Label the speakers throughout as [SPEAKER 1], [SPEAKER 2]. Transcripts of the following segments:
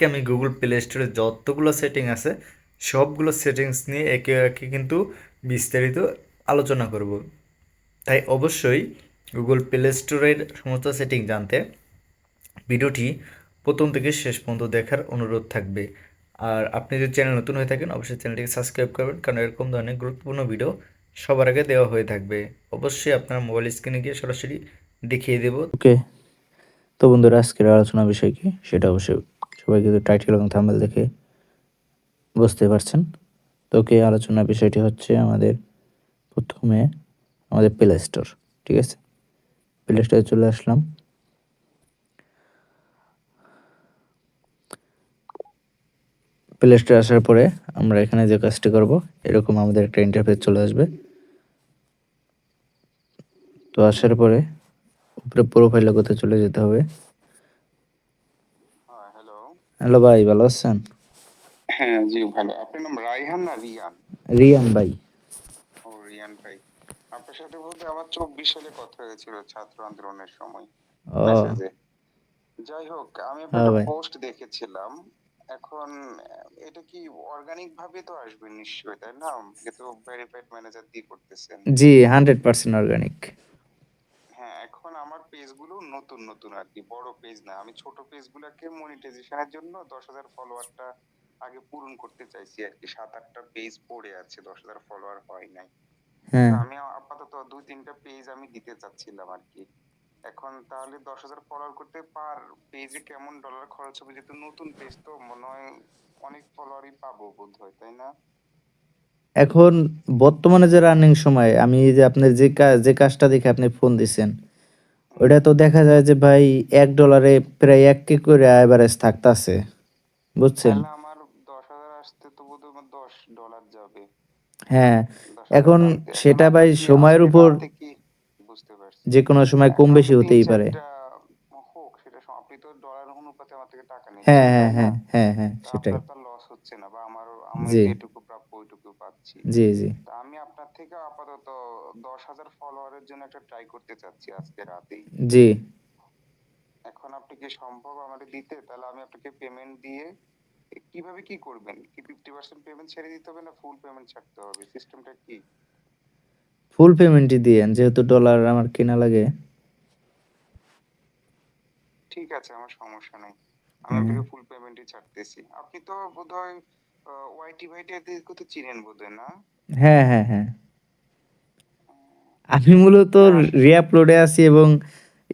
[SPEAKER 1] আজকে আমি Google play স্টোরে যতগুলো সেটিং আছে সবগুলো সেটিংস নিয়ে একে একে কিন্তু বিস্তারিত আলোচনা করব। তাই অবশ্যই গুগল প্লে স্টোরের সমস্ত সেটিং জানতে ভিডিওটি প্রথম থেকে শেষ পর্যন্ত দেখার অনুরোধ থাকবে। আর আপনি যদি চ্যানেল নতুন হয়ে থাকেন অবশ্যই চ্যানেলটিকে সাবস্ক্রাইব করবেন, কারণ এরকম ধরনের গুরুত্বপূর্ণ ভিডিও সবার আগে দেওয়া হয়ে থাকবে। অবশ্যই আপনার মোবাইল স্ক্রিনে গিয়ে সরাসরি দেখিয়ে দেব।
[SPEAKER 2] ওকে, তো বন্ধুরা আজকের আলোচনা বিষয় কি সেটা অবশ্যই সবাই কিন্তু টাইটেল এবং থাম্বনেল দেখে বুঝতে পারছেন। তো ওকে, আলোচনা বিষয়টি হচ্ছে আমাদের প্রথমে আমাদের প্লে স্টোর। ঠিক আছে, প্লে স্টোরে চলে আসলাম। প্লে স্টোরে আসার পরে আমরা এখানে যে কাজটি করব, এরকম আমাদের একটা ইন্টারফেস চলে আসবে। তো আসার পরে উপরে প্রোফাইল লোগোতে চলে যেতে হবে।
[SPEAKER 3] হ্যালো।
[SPEAKER 2] হ্যালো ভাই, ভালো আছেন?
[SPEAKER 3] হ্যাঁ জি ভালো। আপনার নাম রায়হান না রিয়ান?
[SPEAKER 2] রিয়ান ভাই।
[SPEAKER 3] ও রিয়ান ভাই, আপনার সাথে বলতে আমার 24 সালে কথা হয়েছিল ছাত্র আন্দোলনের সময়
[SPEAKER 2] ও
[SPEAKER 3] মেসেজে। যাই হোক, আমি আপনার
[SPEAKER 2] হ্যাঁ
[SPEAKER 3] একটা
[SPEAKER 2] ভাই,
[SPEAKER 3] পোস্ট দেখেছিলাম। এখন এটা কি অর্গানিক ভাবে তো আসবে নিশ্চয়ই, তাই না? যেহেতু ভেরিফাইড ম্যানেজার দিয়ে করতেছেন।
[SPEAKER 2] জি 100% অর্গানিক।
[SPEAKER 3] হ্যাঁ, এখন আমার পেজগুলো নতুন নতুন আর কি, বড় পেজ না। আমি ছোট পেজগুলোকে মনিটাইজেশনের জন্য 10,000 ফলোয়ারটা আগে পূরণ করতে চাইছি আর কি। 7-8টা পেজ পড়ে আছে, 10,000 ফলোয়ার হয় নাই।
[SPEAKER 2] হ্যাঁ,
[SPEAKER 3] তো আমি আপাতত 2-3টা পেজ আমি দিতে চাচ্ছিলাম আর কি। এখন তাহলে 10,000 ফলোয়ার করতে পার পেজে কেমন ডলার খরচ হবে? যেহেতু নতুন পেজ তো মনে হয় অনেক ফলোয়ারই পাবো বোধহয়, তাই না?
[SPEAKER 2] এখন বর্তমানে যে রানিং সময় আমি এই যে আপনার যে কাজটা দেখে আপনি ফোন দিছেন,
[SPEAKER 3] হুম।
[SPEAKER 2] ওটা তো দেখা যায় যে ভাই $1 প্রায় 1K করে এভারেজ থাকতাছে, বুঝছেন?
[SPEAKER 3] তাহলে আমার 10,000 আসতে তো বোধহয় আমার $10 যাবে।
[SPEAKER 2] হ্যাঁ,
[SPEAKER 3] 10,000
[SPEAKER 2] এখন
[SPEAKER 3] টানতে এখন
[SPEAKER 2] সেটা
[SPEAKER 3] আপনি
[SPEAKER 2] ভাই
[SPEAKER 3] কি
[SPEAKER 2] সময়ের
[SPEAKER 3] আজকে
[SPEAKER 2] উপর
[SPEAKER 3] রাতে কি, বুঝতে পারছি।
[SPEAKER 2] যে কোনো সময় কম
[SPEAKER 3] এখন
[SPEAKER 2] বেশি
[SPEAKER 3] আপনি তিন
[SPEAKER 2] হতেই পারে।
[SPEAKER 3] চারটা হোক, সেটা আপনি তো ডলার অনুপাতে আমার থেকে টাকা
[SPEAKER 2] হ্যাঁ,
[SPEAKER 3] নিচ্ছেন,
[SPEAKER 2] হ্যাঁ,
[SPEAKER 3] তাই না?
[SPEAKER 2] হ্যাঁ, হ্যাঁ, হ্যাঁ,
[SPEAKER 3] তা
[SPEAKER 2] সেটাই।
[SPEAKER 3] আপনার তো লস হচ্ছে না, বা আমারও, আমি
[SPEAKER 2] জি,
[SPEAKER 3] যেটুকু প্রাপ্য ওইটুকু পাচ্ছি।
[SPEAKER 2] জি, জি,
[SPEAKER 3] তা আমি আপনার থেকে আপাতত 10,000 ফলোয়ারের জন্য একটা ট্রাই করতে চাচ্ছি আজকে রাতেই।
[SPEAKER 2] জি।
[SPEAKER 3] এখন আপনি কি সম্ভব আমাকে দিতে? তাহলে আমি আপনাকে পেমেন্ট দিয়ে কিভাবে কি করবেন? কি 50% পেমেন্ট ছেড়ে দিতে হবে না ফুল পেমেন্ট ছাড়তে হবে? সিস্টেমটা কি?
[SPEAKER 2] ফুল পেমেন্টই দিয়েন যেহেতু ডলার আমার কেনা লাগে।
[SPEAKER 3] ঠিক আছে, আমার সমস্যা নাই। আমি
[SPEAKER 2] হ্যাঁ,
[SPEAKER 3] আপনাকে ফুল পেমেন্টই ছাড়তেছি। আপনি তো বোধহয় ওয়াইটি ভাইটি এদেরকে তো চিনেন বোধহয়, না?
[SPEAKER 2] হ্যাঁ, হ্যাঁ, হ্যাঁ।
[SPEAKER 3] উম,
[SPEAKER 2] আমি মূলত
[SPEAKER 3] না আস
[SPEAKER 2] রিআপলোডে আছি এবং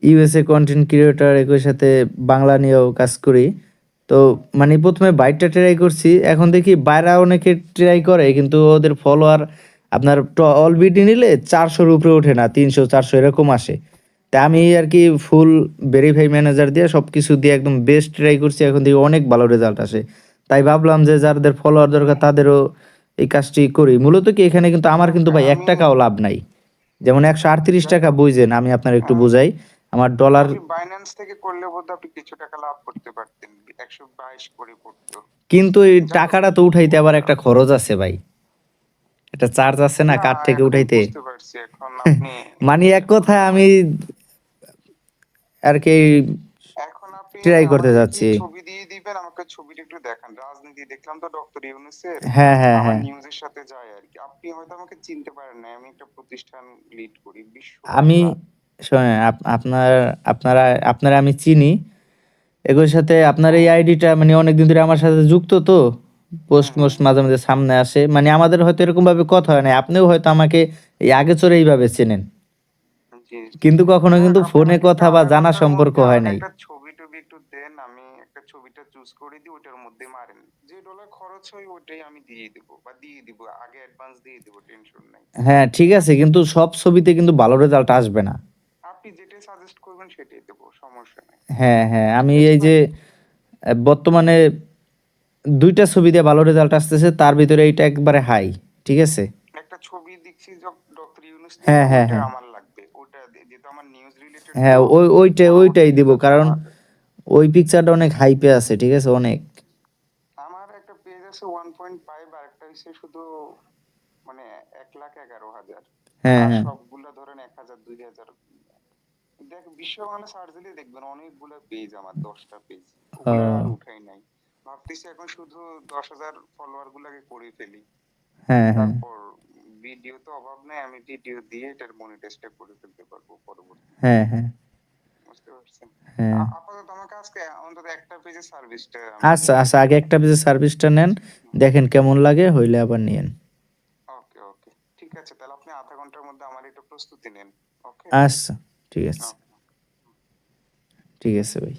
[SPEAKER 2] ইউএসএ কন্টেন্ট ক্রিয়েটর, একই সাথে বাংলা নিয়েও কাজ করি। তো মানে প্রথমে বাইটটা ট্রাই করছি, এখন দেখি বাইরা অনেকে ট্রাই করে কিন্তু ওদের ফলোয়ার আপনার অল বিডি নিলে 400-র উপরে ওঠে না, 300-400 এরকম আসে। তা আমি আর কি ফুল ভেরিফাই ম্যানেজার দিয়ে সব কিছু দিয়ে একদম বেস্ট ট্রাই করছি, এখন দেখি অনেক ভালো রেজাল্ট আসে। তাই ভাবলাম যে যাদের ফলোয়ার দরকার তাদেরও এই কাজটি করি। মূলত কি এখানে কিন্তু আমার
[SPEAKER 3] যাক
[SPEAKER 2] কিন্তু ভাই এক
[SPEAKER 3] আমি,
[SPEAKER 2] টাকাও লাভ নাই। যেমন 138
[SPEAKER 3] যাই
[SPEAKER 2] টাকা
[SPEAKER 3] হোক,
[SPEAKER 2] বুঝেন, আমি আপনার একটু
[SPEAKER 3] আহ,
[SPEAKER 2] বুঝাই। আমার ডলার
[SPEAKER 3] আপনি বাইন্যান্স থেকে করলে বোধহয় আপনি কিছু টাকা লাভ করতে পারতেন। 122 করে পড়তো।
[SPEAKER 2] কিন্তু এই
[SPEAKER 3] যাই হোক,
[SPEAKER 2] টাকাটা তো উঠাইতে আবার একটা খরচ আছে ভাই, একটা চার্জ আছে না
[SPEAKER 3] না
[SPEAKER 2] কার্ড থেকে
[SPEAKER 3] এখন
[SPEAKER 2] উঠাইতে।
[SPEAKER 3] বুঝতে পারছি। এখন আপনি
[SPEAKER 2] মানে এক
[SPEAKER 3] এখন
[SPEAKER 2] কথায় আমি আর কি
[SPEAKER 3] এখন আপনি
[SPEAKER 2] ট্রাই করতে
[SPEAKER 3] আমাকে কি
[SPEAKER 2] যাচ্ছি।
[SPEAKER 3] ছবি দিয়ে দিবেন? আমাকে ছবিটা একটু দেখান। রাজনীতি দেখলাম তো ডক্টর ইউনূসের,
[SPEAKER 2] হ্যাঁ, হ্যাঁ,
[SPEAKER 3] আমার
[SPEAKER 2] হ্যাঁ।
[SPEAKER 3] নিউজের সাথে যায় আর কি। আপনি হয়তো আমাকে চিনতে পারেন না, আমি একটা প্রতিষ্ঠান লিড করি, বিশ্ব
[SPEAKER 2] আমি
[SPEAKER 3] বাংলা।
[SPEAKER 2] শোনেন, আপনারা আপনারা আমি চিনি। এগুলোর সাথে আপনার এই
[SPEAKER 3] হ্যাঁ।
[SPEAKER 2] আইডিটা মানে অনেকদিন ধরে আমার সাথে যুক্ত, তো
[SPEAKER 3] হুম
[SPEAKER 2] পোস্ট
[SPEAKER 3] হুম
[SPEAKER 2] মোস্ট
[SPEAKER 3] হুম।
[SPEAKER 2] মাঝে মাঝে সামনে আসে। মানে আমাদের হয়তো এরকম ভাবে কথা হয় না, আপনিও হয়তো আমাকে এই আগে চড়ে এইভাবে চেনেন,
[SPEAKER 3] জি জি।
[SPEAKER 2] কিন্তু কখনো
[SPEAKER 3] যাই হোক,
[SPEAKER 2] কিন্তু
[SPEAKER 3] আপনি
[SPEAKER 2] ফোনে
[SPEAKER 3] আমাকে একটু
[SPEAKER 2] কথা বা
[SPEAKER 3] আধা
[SPEAKER 2] জানা
[SPEAKER 3] ঘন্টার
[SPEAKER 2] সম্পর্ক
[SPEAKER 3] মধ্যে
[SPEAKER 2] হয়
[SPEAKER 3] আমাকে
[SPEAKER 2] নাই।
[SPEAKER 3] একটা ছবি টবি একটু দেন, আমি একটা ছবিটা চুজ করে দিই, ওটার মধ্যে মারেন। যে ডলার খরচ হয় ওটাই আমি দিয়ে দিব, বা দিয়ে দিব আগে, অ্যাডভান্স দিয়ে দিব, টেনশন নাই।
[SPEAKER 2] হ্যাঁ ঠিক
[SPEAKER 3] ঠিক
[SPEAKER 2] আছে,
[SPEAKER 3] আছে?
[SPEAKER 2] কিন্তু সব ছবিতে কিন্তু ভালো রেজাল্ট আসবে না।
[SPEAKER 3] আপনি যেটাই সাজেস্ট করবেন সেটাই দেবো, সমস্যা নাই।
[SPEAKER 2] হ্যাঁ, হ্যাঁ, আমি
[SPEAKER 3] ঠিক আছে
[SPEAKER 2] এই যে
[SPEAKER 3] ভাই?
[SPEAKER 2] বর্তমানে 2টা ছবি দিয়ে ভালো রেজাল্ট আসতেছে, তার ভিতরে এইটা একবারে হাই। ঠিক আছে।
[SPEAKER 3] একটা ছবি দেখছি ডক্টর ইউনূস
[SPEAKER 2] হ্যাঁ,
[SPEAKER 3] দিছে,
[SPEAKER 2] হ্যাঁ,
[SPEAKER 3] ওইটা
[SPEAKER 2] হ্যাঁ,
[SPEAKER 3] আমার লাগবে। ওইটা যেহেতু আমার নিউজ রিলেটেড
[SPEAKER 2] হ্যাঁ,
[SPEAKER 3] তো,
[SPEAKER 2] ওইটাই
[SPEAKER 3] পরবর্তীতে
[SPEAKER 2] দিব,
[SPEAKER 3] যাতে
[SPEAKER 2] কারণ
[SPEAKER 3] আমার,
[SPEAKER 2] ওই পিকচারটা অনেক হাইপে আছে। ঠিক আছে, অনেক।
[SPEAKER 3] আমার একটা পেজ আছে 1.5, আর একটা হচ্ছে শুধু মানে 1,11,000।
[SPEAKER 2] হ্যাঁ,
[SPEAKER 3] আর
[SPEAKER 2] হ্যাঁ,
[SPEAKER 3] সবগুলা ধরেন 1,000 2,000। দেখ, বিশ্ব বাংলা সার্চ দিলে দেখবেন অনেকগুলা পেজ, আমার 10টা পেজ, ওগুলা আর
[SPEAKER 2] ও
[SPEAKER 3] উঠাই নাই। ভাবতেছি এখন শুধু 10,000 ফলোয়ার গুলাকে করে ফেলি,
[SPEAKER 2] হ্যাঁ, হ্যাঁ,
[SPEAKER 3] তারপর ভিডিও তো অভাব নাই, আমি ভিডিও দিয়ে এটার মনিটাইজটা করে ফেলতে পারবো পরবর্তীতে।
[SPEAKER 2] হ্যাঁ, হ্যাঁ,
[SPEAKER 3] বুঝতে পারছেন?
[SPEAKER 2] হ্যাঁ।
[SPEAKER 3] আপাতত আমাকে আজকে অন্তত একটা পেজের সার্ভিসটা আমি
[SPEAKER 2] আচ্ছা,
[SPEAKER 3] নিয়ে
[SPEAKER 2] আচ্ছা,
[SPEAKER 3] দেখি।
[SPEAKER 2] আগে একটা পেজের সার্ভিসটা নেন। দেখেন কেমন লাগে, হইলে আবার নিয়েন।
[SPEAKER 3] ওকে, ওকে, ঠিক আছে, তাহলে আপনি আধা ঘন্টার মধ্যে আমার একটু প্রস্তুতি নেন। ওকে।
[SPEAKER 2] আচ্ছা, ঠিক আছে, ঠিক আছে ভাই।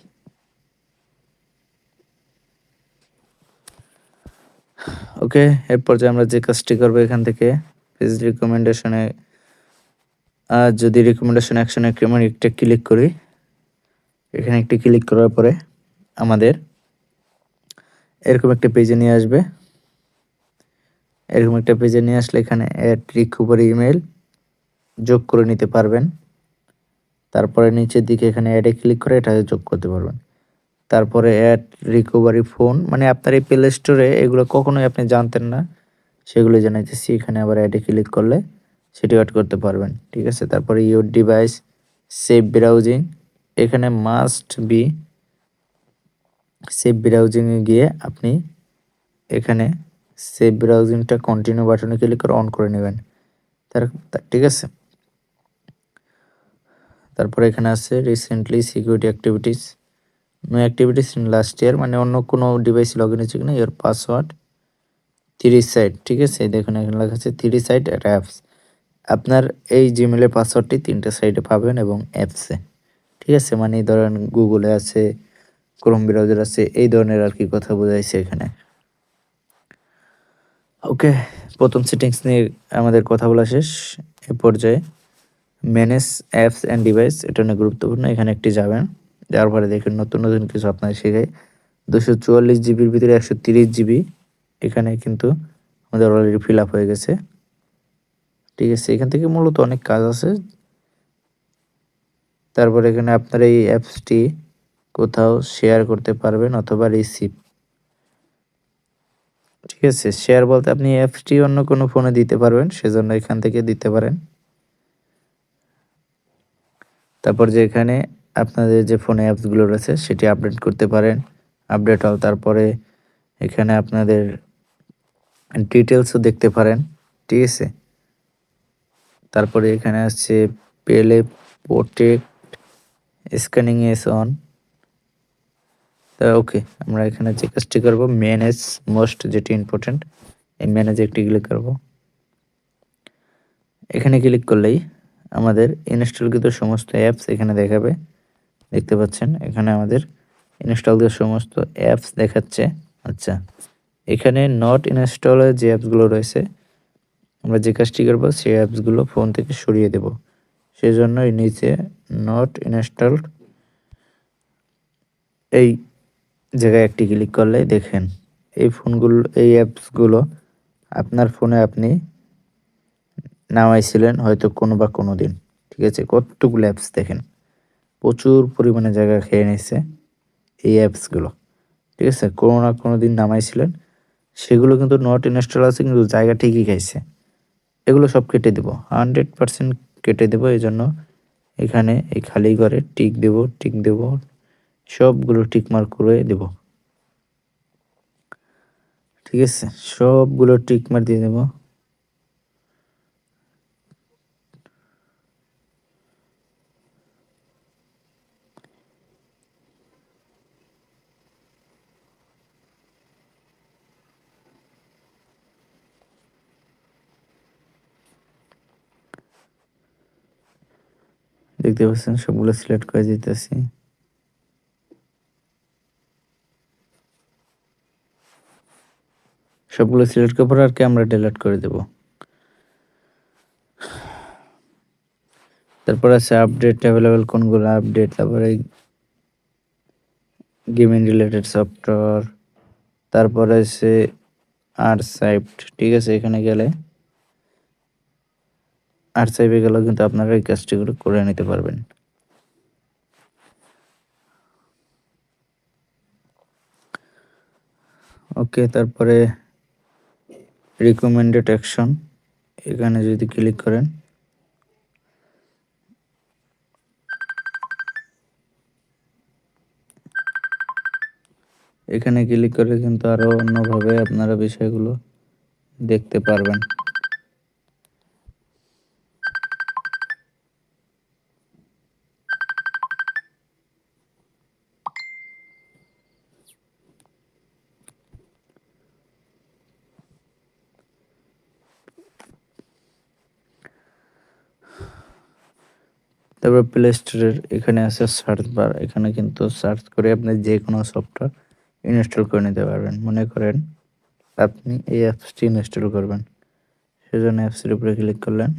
[SPEAKER 2] ওকে, এরপর যে আমরা যে কাজটি করবো এখান থেকে পেজ রিকমেন্ডেশনে যদি রিকমেন্ডেশন অ্যাকশনে একটা ক্লিক করি, এখানে একটি ক্লিক করার পরে আমাদের এরকম একটা পেজে নিয়ে আসবে। এরকম একটা পেজে নিয়ে আসলে এখানে অ্যাড রিকভারি ইমেল যোগ করে নিতে পারবেন। তারপরে নিচের দিকে এখানে অ্যাডে ক্লিক করে এটা যোগ করতে পারবেন। তারপরে অ্যাড রিকভারি ফোন, মানে আপনার এই প্লে স্টোরে এগুলো কখনোই আপনি জানতেন না, সেগুলো জানাইতেছি। এখানে আবার অ্যাডে ক্লিক করলে সেটি অ্যাড করতে পারবেন, ঠিক আছে। তারপরে ইউর ডিভাইস সেভ ব্রাউজিং, এখানে মাস্ট বি সেভ ব্রাউজিংয়ে গিয়ে আপনি এখানে সেভ ব্রাউজিংটা কন্টিনিউ বাটনে ক্লিক করে অন করে নেবেন। ঠিক আছে। তারপরে এখানে আছে recently security activities, no activities in last year, মানে অন্য কোনো ডিভাইস লগ ইন হচ্ছে কিনা, ইওর পাসওয়ার্ড 3 সাইট, ঠিক আছে। দেখুন এখানে লেখা আছে 3 সাইট অ্যাট অ্যাপস। আপনার এই জিমেলের পাসওয়ার্ডটি 3টা সাইটে পাবেন এবং অ্যাপসে, ঠিক আছে। মানে ধরেন গুগলে আছে, ক্রোম ব্রাউজার আছে, এই ধরনের আর কি কথা বোঝাইছে এখানে। ওকে, প্রথম সেটিংস নিয়ে আমাদের কথা বলা শেষ। এ পর্যায়ে ম্যানেজ অ্যাপস অ্যান্ড ডিভাইস, এটা অনেক গুরুত্বপূর্ণ। এখানে একটি যাবেন, যাওয়ার পরে দেখুন নতুন নতুন কিছু আপনার শেখায়। 244 জিবির ভিতরে 130 জিবি এখানে কিন্তু আমাদের অলরেডি ফিল আপ হয়ে গেছে, ঠিক আছে। এখান থেকে মূলত অনেক কাজ আছে। তারপরে এখানে আপনার এই অ্যাপসটি কোথাও শেয়ার করতে পারবেন অথবা রিসিভ, ঠিক আছে। শেয়ার বলতে আপনি অ্যাপসটি অন্য কোনো ফোনে দিতে পারবেন, সেজন্য এখান থেকে দিতে পারেন। তারপর যে এখানে আপনাদের যে ফোনে অ্যাপসগুলো রয়েছে সেটি আপডেট করতে পারেন, আপডেট হল। তারপরে এখানে আপনাদের ডিটেলসও দেখতে পারেন, ঠিক আছে। তারপরে এখানে আছে পেলে প্রোটেক্ট স্ক্যানিং এস অন। তা ওকে, আমরা এখানে যে কাজটি করবো ম্যানেজ মোস্ট, যেটি ইম্পর্টেন্ট, এই ম্যানেজে একটি ক্লিক করবো। এখানে ক্লিক করলেই আমাদের ইনস্টলকৃত সমস্ত অ্যাপস এখানে দেখাবে, দেখতে পাচ্ছেন এখানে আমাদের ইনস্টলকৃত সমস্ত অ্যাপস দেখাচ্ছে। আচ্ছা, এখানে নট ইনস্টলের যে অ্যাপসগুলো রয়েছে, আমরা যে কাজটি করবো সেই অ্যাপসগুলো ফোন থেকে সরিয়ে দেব। সেজন্য এই নিচে নট ইনস্টলড এই জায়গায় একটি ক্লিক করলে দেখেন এই ফোনগুলো, এই অ্যাপসগুলো আপনার ফোনে আপনি নামাইছিলেন হয়তো কোনো বা কোনো দিন, ঠিক আছে। কতগুলো অ্যাপস দেখেন, প্রচুর পরিমাণে জায়গা খেয়ে নিচ্ছে এই অ্যাপসগুলো, ঠিক আছে। কোনো না কোনো দিন নামাইছিলেন, সেগুলো কিন্তু নট ইনস্টল আছে কিন্তু জায়গা ঠিকই খাইছে। এগুলো সব কেটে দেবো, 100% কেটে দেবো। এই জন্য এখানে এই খালি ঘরে টিক দেব, টিক দেব, সবগুলো টিক মার্ক করে দেব, ঠিক আছে। সবগুলো টিক মার্ক দিয়ে দেবো। দেখতে পাচ্ছেন সবগুলো সিলেক্ট করে দিতেছি। সবগুলো সিলেক্ট করার পর আর কি আমরা ডিলিট করে দেব। তারপর আছে আপডেট অ্যাভেলেবেল কোনগুলো আপডেট, তারপরে গেমিং রিলেটেড সফটওয়্যার, তারপরে আছে আর্কাইভড, ঠিক আছে। এখানে গেলে আর্কাইভে গেলেও কিন্তু আপনারা এই কাজটিগুলো করে নিতে পারবেন। ওকে, তারপরে রিকমেন্ডেড অ্যাকশন, এখানে যদি ক্লিক করেন এখানে ক্লিক করলে কিন্তু আরও অন্যভাবে আপনারা বিষয়গুলো দেখতে পারবেন। তারপর প্লে স্টোরের এখানে আছে সার্চ বার, এখানে কিন্তু সার্চ করে আপনি যে কোনো সফটওয়্যার ইনস্টল করে নিতে পারবেন। মনে করেন আপনি এই অ্যাপসটি ইনস্টল করবেন, সেজন্য অ্যাপসের উপরে ক্লিক করলেন,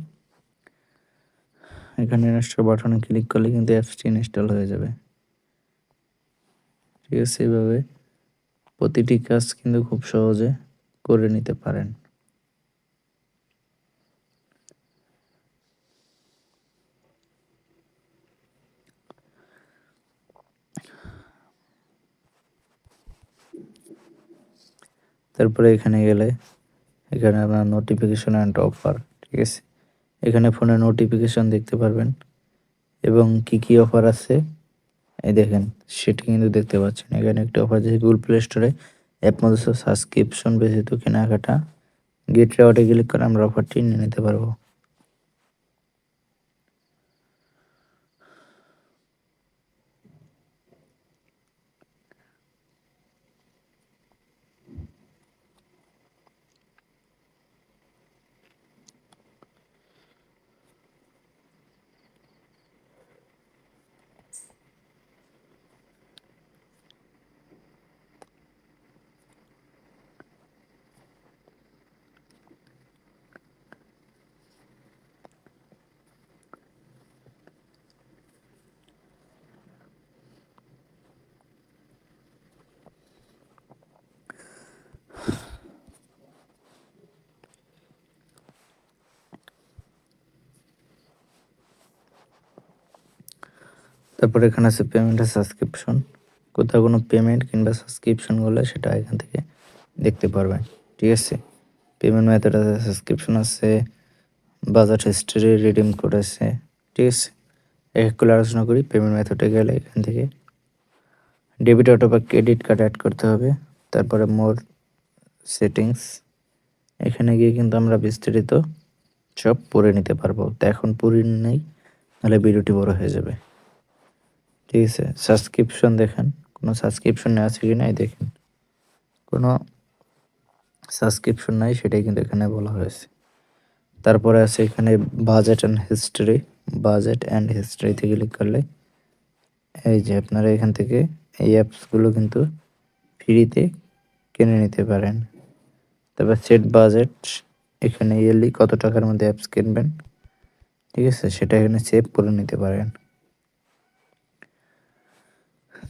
[SPEAKER 2] এখানে ইনস্টল বাটনে ক্লিক করলে কিন্তু অ্যাপসটি ইনস্টল হয়ে যাবে। ঠিক আছে, এইভাবে প্রতিটি কাজ কিন্তু খুব সহজে করে নিতে পারেন। তারপরে এখানে গেলে এখানে আপনার নোটিফিকেশন অ্যান্ড অফার, ঠিক আছে, এখানে ফোনে নোটিফিকেশন দেখতে পারবেন এবং কি কি অফার আছে এই দেখেন সেটি কিন্তু দেখতে পাচ্ছেন। এখানে একটি অফার আছে গুগল প্লে স্টোরে অ্যাপ মধ্যে সাবস্ক্রিপশন ব্যতীত কেনাকাটা, গেট রেওয়ার্ডে ক্লিক করে আমরা অফারটি নিয়ে নিতে পারবো। তারপরে এখানে আছে পেমেন্ট আর সাবস্ক্রিপশন, কোথাও কোনো পেমেন্ট কিংবা সাবস্ক্রিপশন করলে সেটা এখান থেকে দেখতে পারবেন। ঠিক আছে, পেমেন্ট মেথড আছে, সাবস্ক্রিপশন আছে, বাজার হিস্ট্রি, রিডিম কোড আছে। ঠিক আছে, এক করে আলোচনা করি। পেমেন্ট মেথডে গেলে এখান থেকে ডেবিট অথবা ক্রেডিট কার্ড অ্যাড করতে হবে। তারপরে মোর সেটিংস, এখানে গিয়ে কিন্তু আমরা বিস্তারিত সব পড়ে নিতে পারবো। তো এখন পড়ে নেই, নাহলে ভিডিওটি বড় হয়ে যাবে। ঠিক আছে, সাবস্ক্রিপশন দেখেন কোনো সাবস্ক্রিপশন আছে কি নাই, দেখেন কোনো সাবস্ক্রিপশন নাই, সেটাই কিন্তু এখানে বলা হয়েছে। তারপরে আছে এখানে budget and history, budget and হিস্ট্রিতে ক্লিক করলে এই যে আপনারা এখান থেকে এই অ্যাপসগুলো কিন্তু ফ্রিতে কিনে নিতে পারেন। তারপর সেট বাজেট, এখানে ইয়ারলি কত টাকার মধ্যে অ্যাপস কিনবেন, ঠিক আছে, সেটা এখানে সেভ করে নিতে পারেন।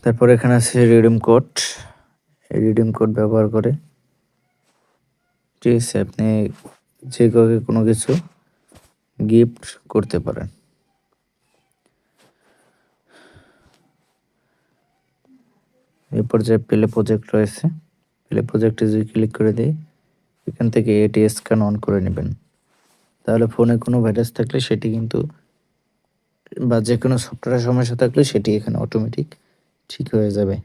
[SPEAKER 2] তারপর এখানে আছে রিডিম কোড, এই রিডিম কোড ব্যবহার করে ঠিক আছে আপনি যে কাউকে কোনো কিছু গিফট করতে পারেন। এরপর যে প্লে প্রজেক্ট রয়েছে, প্লে প্রজেক্টে যদি ক্লিক করে দিই, এখান থেকে এটি স্ক্যান অন করে নেবেন। তাহলে ফোনে কোনো ভাইরাস থাকলে সেটি কিন্তু বা যে কোনো সফটওয়্যারের সমস্যা থাকলে সেটি এখানে অটোমেটিক ঠিক হয়ে যাবে।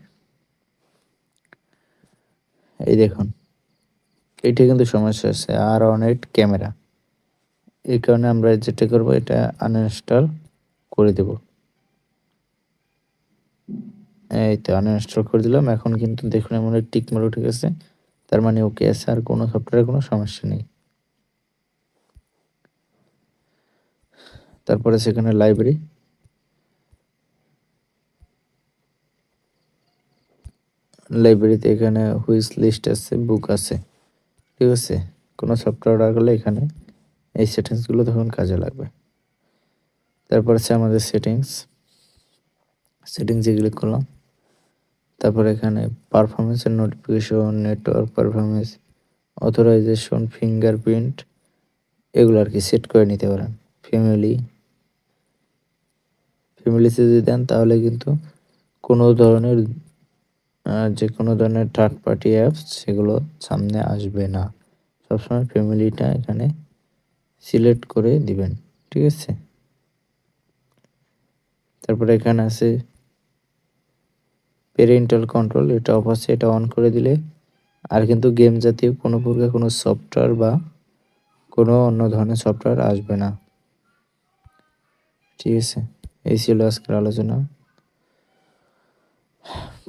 [SPEAKER 2] এই দেখুন এটা কিন্তু সমস্যা আছে আর অন ইট ক্যামেরা, এই কারণে আমরা যেটা করব এটা আনইনস্টল করে দেব। এই তো আনইনস্টল করে দিলাম। এখন কিন্তু দেখুন এমন টিক মার উঠে গেছে, তার মানে ওকে আছে, আর কোনো সফটওয়্যারে কোনো সমস্যা নেই। তারপরে সেখানে লাইব্রেরি, লাইব্রেরিতে এখানে হুইচ লিস্ট আছে, বুক আছে। ঠিক আছে, কোনো সফটওয়্যার অর্ডার করলে এখানে এই সেটিংসগুলো তখন কাজে লাগবে। তারপর আছে আমাদের সেটিংস, সেটিংসে ক্লিক করলাম। তারপর এখানে পারফরমেন্সের notification, network performance, authorisation, fingerprint, এগুলো আর কি সেট করে নিতে পারেন। ফ্যামিলিতে যদি দেন তাহলে কিন্তু কোনো ধরনের যে কোনো ধরনের থার্ড পার্টি অ্যাপস সেগুলো সামনে আসবে না। সবসময় ফ্যামিলিটা এখানে সিলেক্ট করে দিবেন। ঠিক আছে, তারপরে এখানে আছে প্যারেন্টাল কন্ট্রোল এটা অফ আছে, এটা অন করে দিলে আর কিন্তু গেম জাতীয় কোনো প্রকার কোনো সফটওয়্যার বা কোনো অন্য ধরনের সফটওয়্যার আসবে না। ঠিক আছে, এই ছিল আজকের আলোচনা।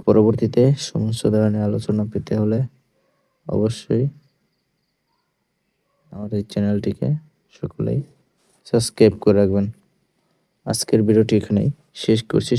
[SPEAKER 2] পরবর্তীতে সমস্ত ধরনের আলোচনা পেতে হলে অবশ্যই আমাদের চ্যানেলটিকে সকলেই সাবস্ক্রাইব করে রাখবেন। আজকের ভিডিওটি এখানেই শেষ করছি।